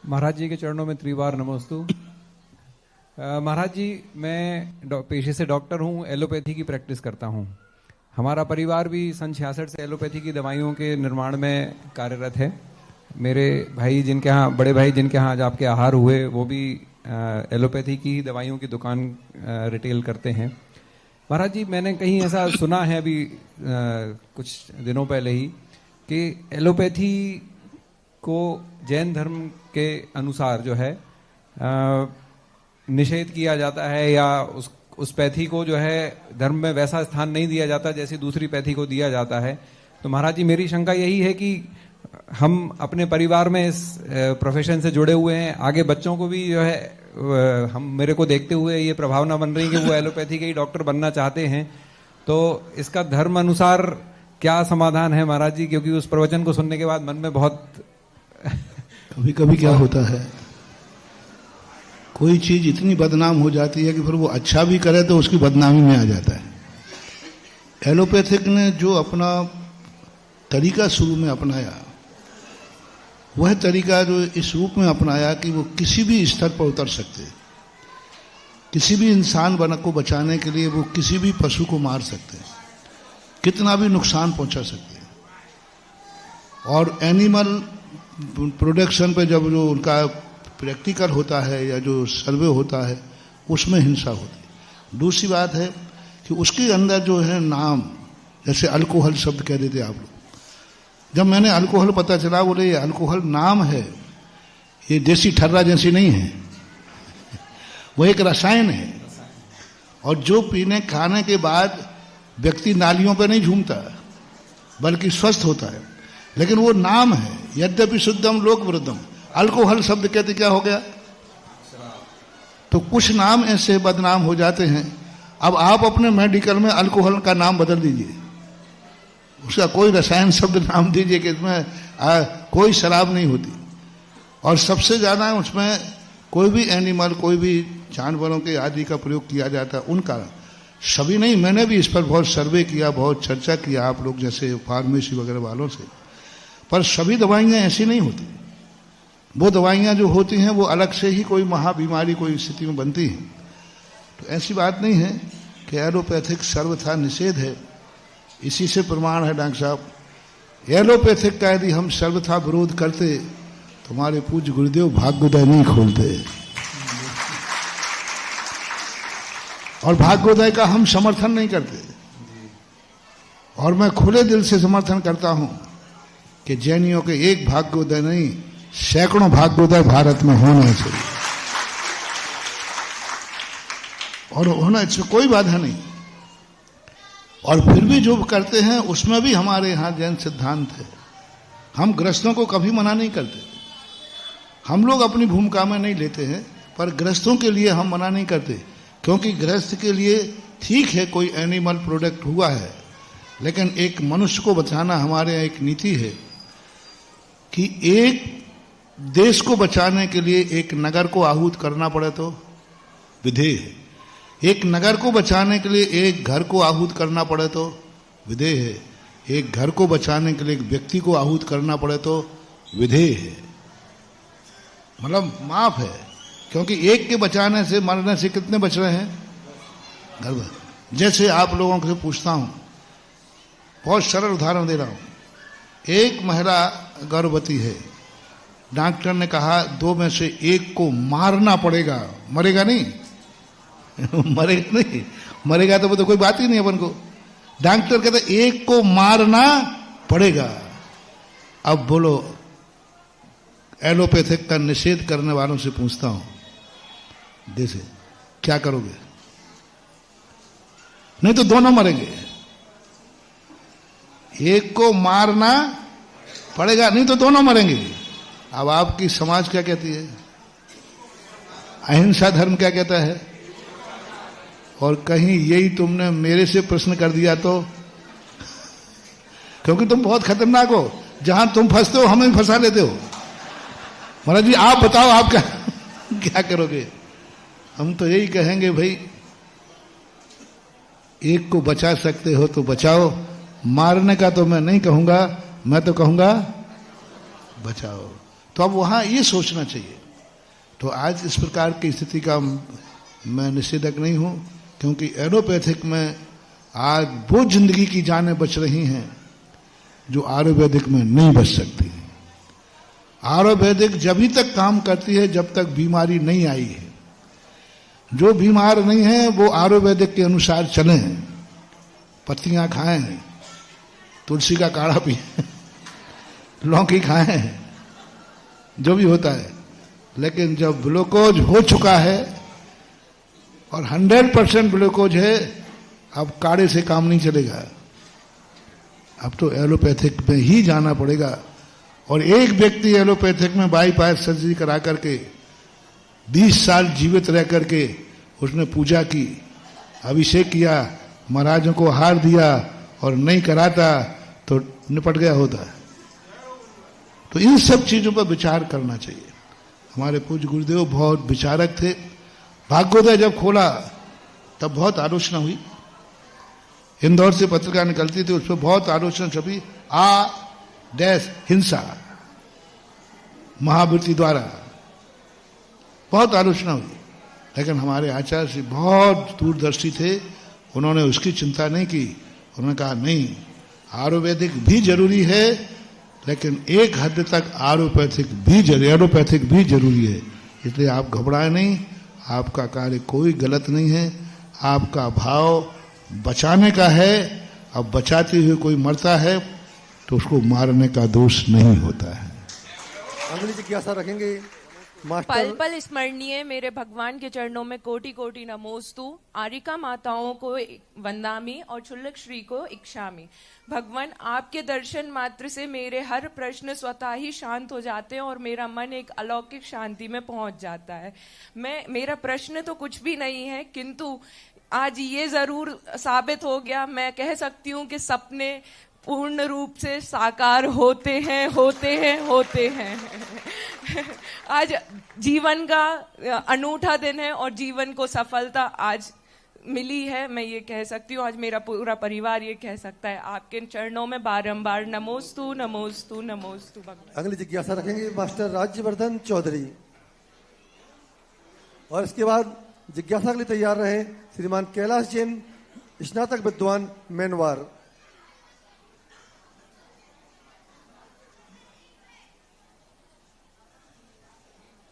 महाराज जी के चरणों में त्रिवार नमोस्तु। महाराज जी, मैं पेशे से डॉक्टर हूँ, एलोपैथी की प्रैक्टिस करता हूँ। हमारा परिवार भी सन 66 से एलोपैथी की दवाइयों के निर्माण में कार्यरत है। मेरे भाई जिनके यहाँ, बड़े भाई जिनके यहाँ आज आपके आहार हुए, वो भी एलोपैथी की दवाइयों की दुकान रिटेल करते हैं। महाराज जी, मैंने कहीं ऐसा सुना है अभी कुछ दिनों पहले ही कि एलोपैथी को जैन धर्म के अनुसार जो है निषेध किया जाता है, या उस पैथी को जो है धर्म में वैसा स्थान नहीं दिया जाता जैसी दूसरी पैथी को दिया जाता है। तो महाराज जी, मेरी शंका यही है कि हम अपने परिवार में इस प्रोफेशन से जुड़े हुए हैं, आगे बच्चों को भी जो है हम मेरे को देखते हुए ये प्रभावना बन रही है कि वो एलोपैथी के ही डॉक्टर बनना चाहते हैं। तो इसका धर्म अनुसार क्या समाधान है महाराज जी? क्योंकि उस प्रवचन को सुनने के बाद मन में बहुत कभी कभी क्या होता है, कोई चीज इतनी बदनाम हो जाती है कि फिर वो अच्छा भी करे तो उसकी बदनामी में आ जाता है। एलोपैथिक ने जो अपना तरीका शुरू में अपनाया, वह तरीका जो इस रूप में अपनाया कि वो किसी भी स्तर पर उतर सकते, किसी भी इंसान को बचाने के लिए वो किसी भी पशु को मार सकते, कितना भी नुकसान पहुंचा सकते। और एनिमल प्रोडक्शन पे जब जो उनका प्रैक्टिकल होता है या जो सर्वे होता है, उसमें हिंसा होती है। दूसरी बात है कि उसके अंदर जो है नाम, जैसे अल्कोहल शब्द कह देते आप लोग। जब मैंने अल्कोहल पता चला, बोले ये अल्कोहल नाम है, ये देसी ठर्रा जैसी नहीं है, वो एक रसायन है। और जो पीने खाने के बाद व्यक्ति नालियों पे नहीं झूमता बल्कि स्वस्थ होता है, लेकिन वो नाम है। यद्यपि शुद्धम लोक वृद्धम, अल्कोहल शब्द कहते क्या हो गया? तो कुछ नाम ऐसे बदनाम हो जाते हैं। अब आप अपने मेडिकल में अल्कोहल का नाम बदल दीजिए, उसका कोई रसायन शब्द नाम दीजिए कि इसमें कोई शराब नहीं होती। और सबसे ज्यादा उसमें कोई भी एनिमल, कोई भी जानवरों के आदि का प्रयोग किया जाता है, उनका सभी नहीं। मैंने भी इस पर बहुत सर्वे किया, बहुत चर्चा किया आप लोग जैसे फार्मेसी वगैरह वालों से, पर सभी दवाइयां ऐसी नहीं होती। वो दवाइयां जो होती हैं वो अलग से ही कोई महाबीमारी कोई स्थिति में बनती हैं। तो ऐसी बात नहीं है कि एलोपैथिक सर्वथा निषेध है। इसी से प्रमाण है डॉक्टर साहब, एलोपैथिक का यदि हम सर्वथा विरोध करते तो हमारे पूज्य गुरुदेव भाग्योदय नहीं खोलते। और भाग्योदय का हम समर्थन नहीं करते। और मैं खुले दिल से समर्थन करता हूं कि जैनियों के एक भाग्योदय नहीं, सैकड़ों भाग्योदय भारत में होने चाहिए, और होना इसमें कोई बाधा नहीं। और फिर भी जो करते हैं उसमें भी हमारे यहां जैन सिद्धांत है। हम गृहस्थों को कभी मना नहीं करते। हम लोग अपनी भूमिका में नहीं लेते हैं, पर गृहस्थों के लिए हम मना नहीं करते। क्योंकि गृहस्थ के लिए ठीक है कोई एनिमल प्रोडक्ट हुआ है, लेकिन एक मनुष्य को बचाना हमारे यहाँ एक नीति है कि एक देश को बचाने के लिए एक नगर को आहूत करना पड़े तो विधेय है, एक नगर को बचाने के लिए एक घर को आहूत करना पड़े तो विधेय है, एक घर को बचाने के लिए एक व्यक्ति को आहूत करना पड़े तो विधेय है। मतलब माफ है, क्योंकि एक के बचाने से, मरने से कितने बच रहे हैं? घर भर। जैसे आप लोगों से पूछता हूं, बहुत सरल उदाहरण दे रहा हूं। एक महिला गर्भवती है, डॉक्टर ने कहा 2 में से 1 को मारना पड़ेगा, मरेगा नहीं मरेगा नहीं, मरेगा तो वो तो कोई बात ही नहीं अपन को। डॉक्टर कहते 1 को मारना पड़ेगा। अब बोलो, एलोपैथिक का निषेध करने वालों से पूछता हूं, जैसे क्या करोगे? नहीं तो दोनों मरेंगे। 1 को मारना पड़ेगा, नहीं तो दोनों मरेंगे। अब आपकी समाज क्या कहती है? अहिंसा धर्म क्या कहता है? और कहीं यही तुमने मेरे से प्रश्न कर दिया तो, क्योंकि तुम बहुत खतरनाक हो, जहां तुम फंसते हो हमें फंसा लेते हो। महाराज जी आप बताओ, आप क्या करोगे? हम तो यही कहेंगे, भाई एक को बचा सकते हो तो बचाओ, मारने का तो मैं नहीं कहूंगा, मैं तो कहूंगा बचाओ। तो अब वहाँ ये सोचना चाहिए। तो आज इस प्रकार की स्थिति का मैं निषेधक नहीं हूँ, क्योंकि एलोपैथिक में आज वो जिंदगी की जानें बच रही हैं जो आयुर्वेदिक में नहीं बच सकती। आयुर्वेदिक जब तक काम करती है जब तक बीमारी नहीं आई है। जो बीमार नहीं है वो आयुर्वेदिक के अनुसार चलें, पत्तियां खाएं, तुलसी का काढ़ा पिए, लौकी खाएं, जो भी होता है। लेकिन जब ग्लूकोज हो चुका है और 100% ग्लूकोज है, अब काढ़े से काम नहीं चलेगा। अब तो एलोपैथिक में ही जाना पड़ेगा। और एक व्यक्ति एलोपैथिक में बाईपास सर्जरी करा करके 20 साल जीवित रह करके उसने पूजा की, अभिषेक किया, महाराजों को हार दिया और नहीं कराता तो निपट गया होता। तो इन सब चीजों पर विचार करना चाहिए। हमारे पूज्य गुरुदेव बहुत विचारक थे। भाग्योदय जब खोला तब बहुत आलोचना हुई। इंदौर से पत्रिका निकलती थी, उस पर बहुत आलोचना छपी, हिंसा महावृत्ति द्वारा बहुत आलोचना हुई। लेकिन हमारे आचार्य जी बहुत दूरदर्शी थे, उन्होंने उसकी चिंता नहीं की। उन्होंने कहा नहीं, आयुर्वेदिक भी जरूरी है, लेकिन एक हद तक एलोपैथिक भी जरूरी है। इसलिए आप घबराए नहीं, आपका कार्य कोई गलत नहीं है। आपका भाव बचाने का है। अब बचाते हुए कोई मरता है तो उसको मारने का दोष नहीं होता है। अगली जिज्ञासा रखेंगे पल पल स्मरणीय मेरे भगवान के चरणों में कोटि कोटि नमोस्तु। आरिका माताओं को वंदामी और क्षुल्लक श्री को इच्छामी। भगवान आपके दर्शन मात्र से मेरे हर प्रश्न स्वतः ही शांत हो जाते हैं और मेरा मन एक अलौकिक शांति में पहुंच जाता है। मेरा प्रश्न तो कुछ भी नहीं है, किंतु आज ये जरूर साबित हो गया, मैं कह सकती हूँ कि सपने पूर्ण रूप से साकार होते हैं। आज जीवन का अनूठा दिन है और जीवन को सफलता आज मिली है, मैं ये कह सकती हूँ। आज मेरा पूरा परिवार ये कह सकता है। आपके चरणों में बारंबार नमोस्तु नमोस्तु नमोस्तु भगवान। अगली जिज्ञासा रखेंगे मास्टर राज्यवर्धन चौधरी, और इसके बाद जिज्ञासा के लिए तैयार रहे श्रीमान कैलाश जैन, स्नातक विद्वान मैनवार।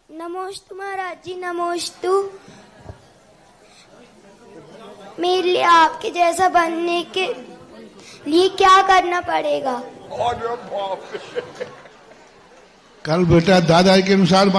नमोस्तु महाराज जी, नमोस्तु। मेरे लिए आपके जैसा बनने के लिए क्या करना पड़ेगा? कल बेटा दादा के अनुसार